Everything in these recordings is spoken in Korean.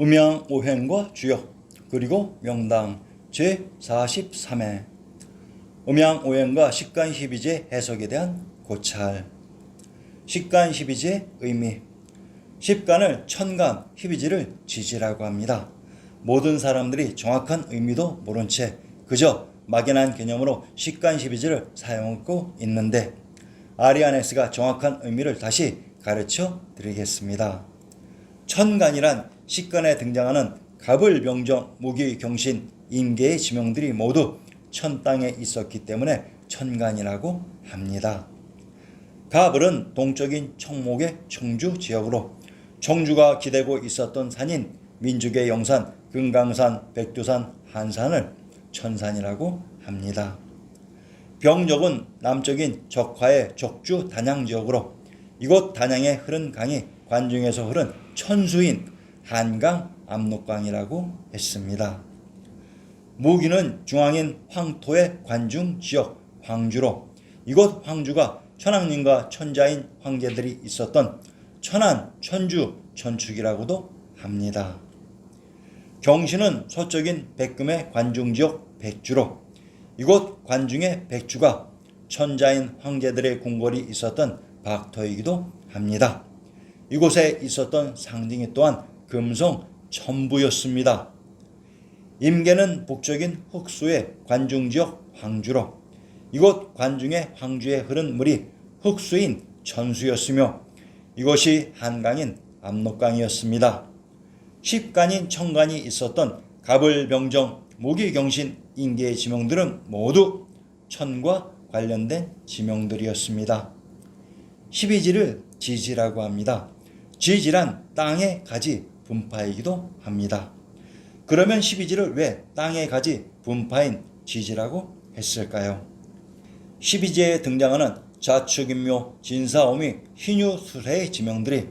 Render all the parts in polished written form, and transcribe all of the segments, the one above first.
음양오행과 주역 그리고 명당 제43회 음양오행과 식간십이제 해석에 대한 고찰. 식간십이제의 의미. 십간을 천간, 십이지를 지지라고 합니다. 모든 사람들이 정확한 의미도 모른 채 그저 막연한 개념으로 식간십이지를 사용하고 있는데 아리아네스가 정확한 의미를 다시 가르쳐 드리겠습니다. 천간이란 식간에 등장하는 갑을, 병정, 무기, 경신, 임계의 지명들이 모두 천땅에 있었기 때문에 천간이라고 합니다. 갑을은 동쪽인 청목의 청주 지역으로 청주가 기대고 있었던 산인 민족의 영산, 금강산, 백두산, 한산을 천산이라고 합니다. 병적은 남쪽인 적화의 적주 단양 지역으로 이곳 단양에 흐른 강이 관중에서 흐른 천수인 한강 압록강이라고 했습니다. 무기는 중앙인 황토의 관중 지역 황주로 이곳 황주가 천왕님과 천자인 황제들이 있었던 천안, 천주, 천축이라고도 합니다. 경신은 서쪽인 백금의 관중지역 백주로 이곳 관중의 백주가 천자인 황제들의 궁궐이 있었던 박터이기도 합니다. 이곳에 있었던 상징이 또한 금성 천부였습니다. 임계는 북쪽인 흑수의 관중지역 황주로 이곳 관중의 황주에 흐른 물이 흑수인 천수였으며 이것이 한강인 압록강이었습니다. 십간인 천간이 있었던 갑을, 병정, 무기, 경신, 임계의 지명들은 모두 천과 관련된 지명들이었습니다. 십이지를 지지라고 합니다. 지지란 땅의 가지 분파이기도 합니다. 그러면 십이지를 왜 땅의 가지 분파인 지지라고 했을까요? 십이지에 등장하는 자축인묘, 진사오미, 희유술해의 지명들이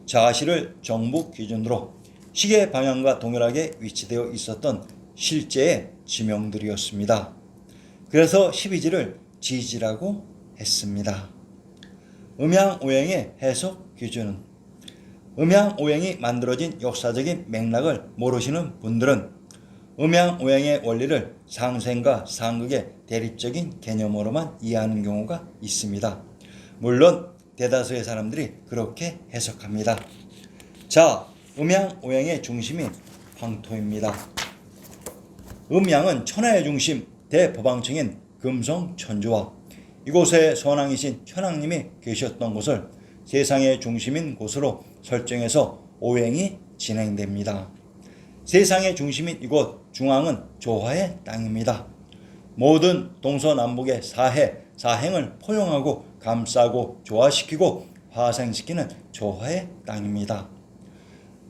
자시를 정북 기준으로 시계 방향과 동일하게 위치되어 있었던 실제의 지명들이었습니다. 그래서 십이지를 지지라고 했습니다. 음양오행의 해석 기준은 음양오행이 만들어진 역사적인 맥락을 모르시는 분들은 음양오행의 원리를 상생과 상극의 대립적인 개념으로만 이해하는 경우가 있습니다. 물론 대다수의 사람들이 그렇게 해석합니다. 자, 음양오행의 중심인 황토입니다. 음양은 천하의 중심 대법왕청인 금성천주와 이곳에 선왕이신 천왕님이 계셨던 곳을 세상의 중심인 곳으로 설정해서 오행이 진행됩니다. 세상의 중심인 이곳 중앙은 조화의 땅입니다. 모든 동서남북의 사행을 포용하고 감싸고 조화시키고 화생시키는 조화의 땅입니다.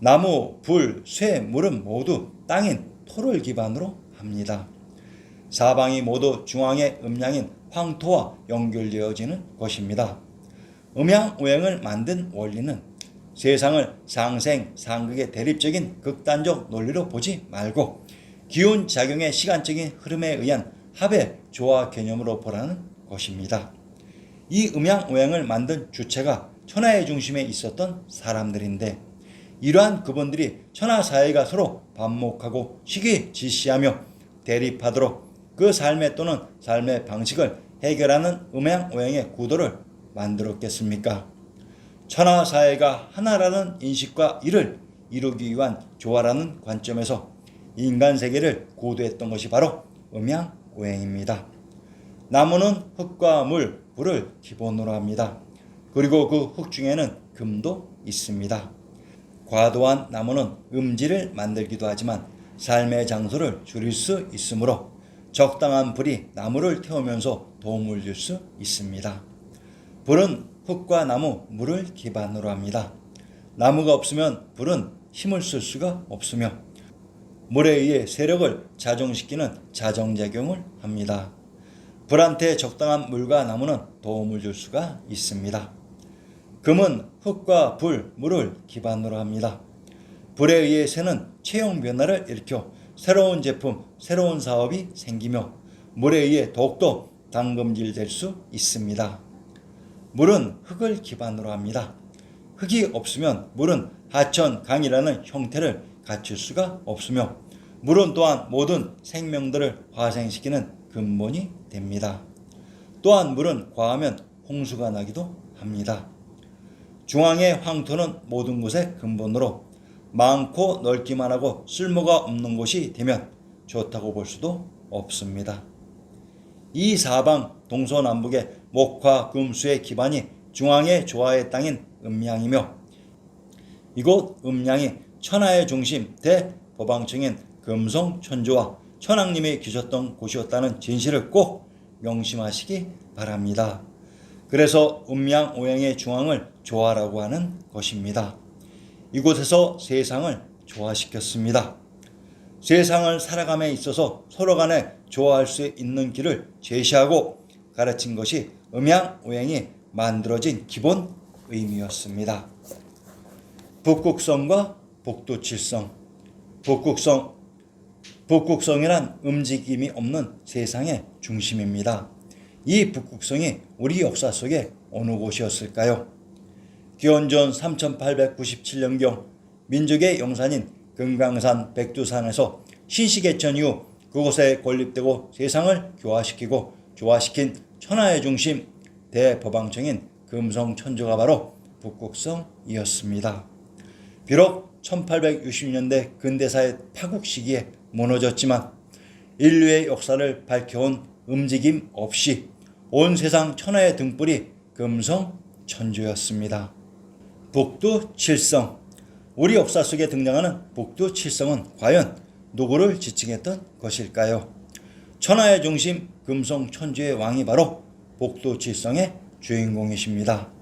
나무, 불, 쇠, 물은 모두 땅인 토를 기반으로 합니다. 사방이 모두 중앙의 음양인 황토와 연결되어지는 것입니다. 음양오행을 만든 원리는 세상을 상생, 상극의 대립적인 극단적 논리로 보지 말고 기운작용의 시간적인 흐름에 의한 합의, 조화 개념으로 보라는 것입니다. 이 음양오행을 만든 주체가 천하의 중심에 있었던 사람들인데 이러한 그분들이 천하사회가 서로 반목하고 시기질시하며 대립하도록 그 삶의 또는 삶의 방식을 해결하는 음양오행의 구도를 만들었겠습니까? 천하사회가 하나라는 인식과 이를 이루기 위한 조화라는 관점에서 인간세계를 고도했던 것이 바로 음양오행입니다. 나무는 흙과 물, 불을 기본으로 합니다. 그리고 그 흙 중에는 금도 있습니다. 과도한 나무는 음지를 만들기도 하지만 삶의 장소를 줄일 수 있으므로 적당한 불이 나무를 태우면서 도움을 줄 수 있습니다. 불은 흙과 나무, 물을 기반으로 합니다. 나무가 없으면 불은 힘을 쓸 수가 없으며 물에 의해 세력을 자정시키는 자정작용을 합니다. 불한테 적당한 물과 나무는 도움을 줄 수가 있습니다. 금은 흙과 불, 물을 기반으로 합니다. 불에 의해 새는 체형 변화를 일으켜 새로운 제품, 새로운 사업이 생기며 물에 의해 더욱더 당금질될 수 있습니다. 물은 흙을 기반으로 합니다. 흙이 없으면 물은 하천, 강이라는 형태를 갖출 수가 없으며 물은 또한 모든 생명들을 화생시키는 근본이 됩니다. 또한 물은 과하면 홍수가 나기도 합니다. 중앙의 황토는 모든 것의 근본으로 많고 넓기만 하고 쓸모가 없는 곳이 되면 좋다고 볼 수도 없습니다. 이 사방 동서남북의 목화 금수의 기반이 중앙의 조화의 땅인 음양이며 이곳 음양이 천하의 중심 대법왕청인 금성천조와 천왕님이 계셨던 곳이었다는 진실을 꼭 명심하시기 바랍니다. 그래서 음양 오행의 중앙을 조화라고 하는 것입니다. 이곳에서 세상을 조화시켰습니다. 세상을 살아감에 있어서 서로 간에 조화할 수 있는 길을 제시하고 가르친 것이 음양 오행이 만들어진 기본 의미였습니다. 북극성과 북두칠성. 북극성이란 움직임이 없는 세상의 중심입니다. 이 북극성이 우리 역사 속에 어느 곳이었을까요? 기원전 3897년경 민족의 영산인 금강산 백두산에서 신시개천 이후 그곳에 건립되고 세상을 교화시키고 조화시킨 천하의 중심 대법왕청인 금성천조가 바로 북극성이었습니다. 비록 1860년대 근대사의 파국 시기에 무너졌지만 인류의 역사를 밝혀온 움직임 없이 온 세상 천하의 등불이 금성천조였습니다. 북두칠성. 우리 역사 속에 등장하는 북두칠성은 과연 누구를 지칭했던 것일까요? 천하의 중심 금성천조의 왕이 바로 북두칠성의 주인공이십니다.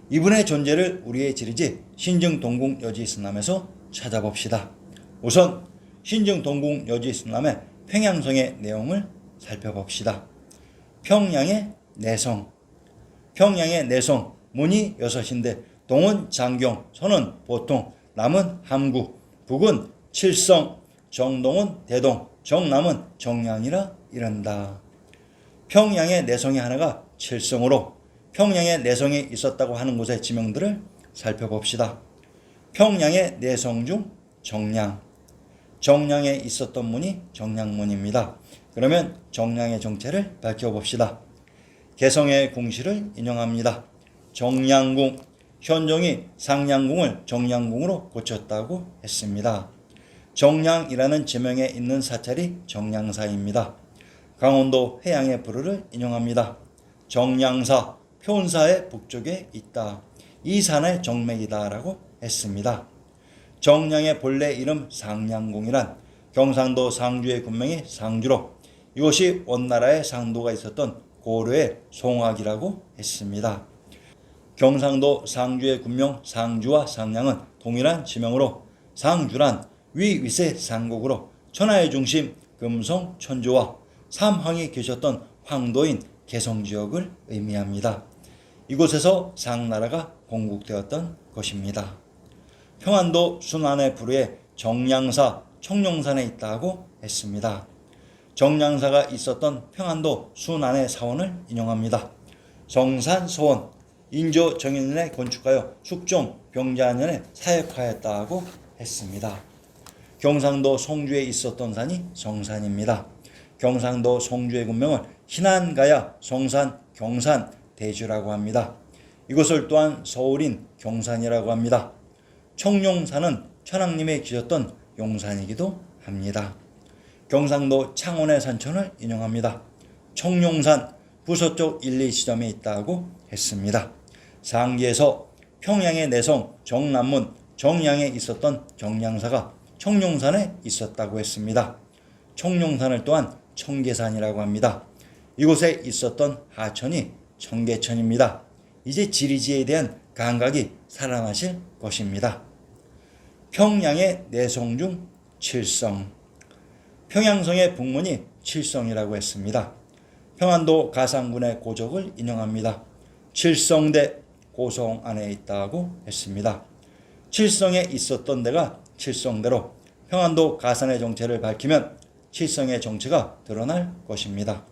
이분의 존재를 우리의 지리지 신증동궁여지승남에서 찾아봅시다. 우선 신증동궁여지승남의 평양성의 내용을 살펴봅시다. 평양의 내성. 평양의 내성, 문이 6인데 동은 장경, 서는 보통, 남은 함구, 북은 칠성, 정동은 대동, 정남은 정량이라 이른다. 평양의 내성의 하나가 칠성으로 평양의 내성이 있었다고 하는 곳의 지명들을 살펴봅시다. 평양의 내성 중 정량. 정량에 있었던 문이 정량문입니다. 그러면 정량의 정체를 밝혀봅시다. 개성의 궁시를 인용합니다. 정량궁, 현종이 상량궁을 정량궁으로 고쳤다고 했습니다. 정량이라는 지명에 있는 사찰이 정량사입니다. 강원도 해양의 부르를 인용합니다. 정량사, 표운사의 북쪽에 있다. 이 산의 정맥이다 라고 했습니다. 정량의 본래 이름 상량궁이란 경상도 상주의 군명이 상주로 이곳이 원나라의 상도가 있었던 고려의 송악이라고 했습니다. 경상도 상주의 군명 상주와 상량은 동일한 지명으로 상주란 위위세 상국으로 천하의 중심 금성천조와 삼황이 계셨던 황도인 개성지역을 의미합니다. 이곳에서 상나라가 건국되었던 것입니다. 평안도 순안의 부르에 정량사 청룡산에 있다고 했습니다. 정량사가 있었던 평안도 순안의 사원을 인용합니다. 정산서원, 인조 정인년에 건축하여 숙종 병자년에 사역하였다고 했습니다. 경상도 송주에 있었던 산이 성산입니다. 경상도 송주의 군명을 신안가야, 성산, 경산, 대주라고 합니다. 이곳을 또한 서울인 경산이라고 합니다. 청룡산은 천왕님이 계셨던 용산이기도 합니다. 경상도 창원의 산천을 인용합니다. 청룡산 부서쪽 1, 2지점에 있다고 했습니다. 상기에서 평양의 내성 정남문 정량에 있었던 정량사가 청룡산에 있었다고 했습니다. 청룡산을 또한 청계산이라고 합니다. 이곳에 있었던 하천이 청계천입니다. 이제 지리지에 대한 감각이 살아나실 것입니다. 평양의 내성 중 칠성. 평양성의 북문이 칠성이라고 했습니다. 평안도 가상군의 고적을 인용합니다. 칠성대 고성 안에 있다고 했습니다. 칠성에 있었던 데가 칠성대로 평안도 가산의 정체를 밝히면 칠성의 정체가 드러날 것입니다.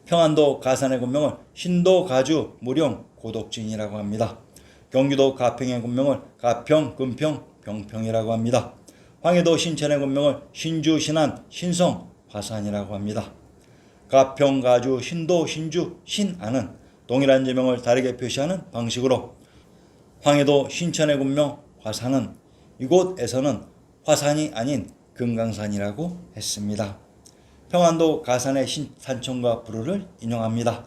평안도 가산의 군명을 신도 가주 무령 고독진이라고 합니다. 경기도 가평의 군명을 가평, 금평, 병평이라고 합니다. 황해도 신천의 군명을 신주, 신안, 신성, 화산이라고 합니다. 가평, 가주, 신도, 신주, 신안은 동일한 지명을 다르게 표시하는 방식으로 황해도 신천의 군명 화산은 이곳에서는 화산이 아닌 금강산이라고 했습니다. 평안도 가산의 산천과 부루를 인용합니다.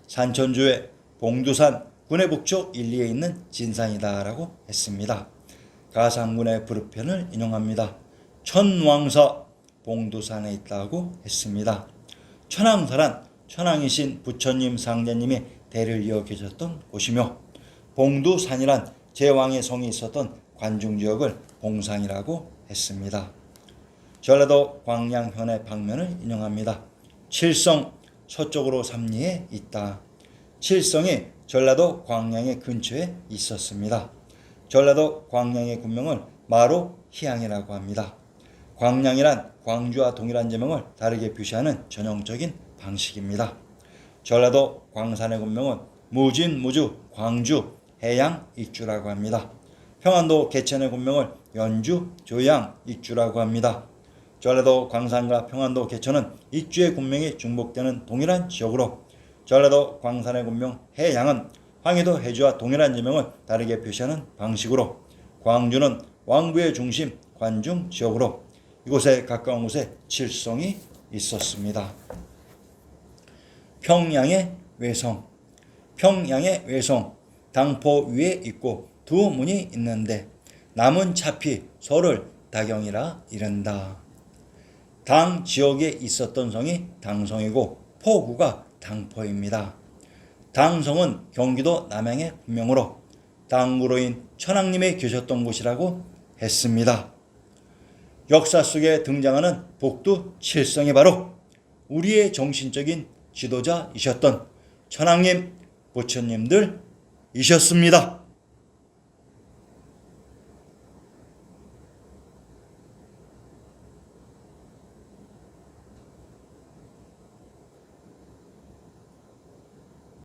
산천주의 봉두산 군의 북쪽 1, 2에 있는 진산이다라고 했습니다. 가산군의 부르편을 인용합니다. 천왕사 봉두산에 있다고 했습니다. 천왕사란 천왕이신 부처님 상제님이 대를 이어 계셨던 곳이며 봉두산이란 제왕의 성이 있었던 관중지역을 봉산이라고 했습니다. 전라도 광양현의 방면을 인용합니다. 칠성 서쪽으로 삼리에 있다. 칠성이 전라도 광양의 근처에 있었습니다. 전라도 광양의 군명을 마로 희양이라고 합니다. 광양이란 광주와 동일한 지명을 다르게 표시하는 전형적인 방식입니다. 전라도 광산의 군명은 무진, 무주, 광주, 해양, 익주라고 합니다. 평안도 개천의 군명을 연주, 조양, 익주라고 합니다. 전라도 광산과 평안도 개천은 익주의 군명이 중복되는 동일한 지역으로 전라도 광산의 군명 해양은 황해도 해주와 동일한 지명을 다르게 표시하는 방식으로 광주는 왕부의 중심 관중 지역으로 이곳에 가까운 곳에 칠성이 있었습니다. 평양의 외성. 평양의 외성 당포 위에 있고 두 문이 있는데 남은 차피 소를 다경이라 이른다. 당 지역에 있었던 성이 당성이고 포구가 당포입니다. 당성은 경기도 남양의 군명으로 당구로인 천왕님이 계셨던 곳이라고 했습니다. 역사 속에 등장하는 복두 칠성이 바로 우리의 정신적인 지도자이셨던 천왕님, 부처님들이셨습니다.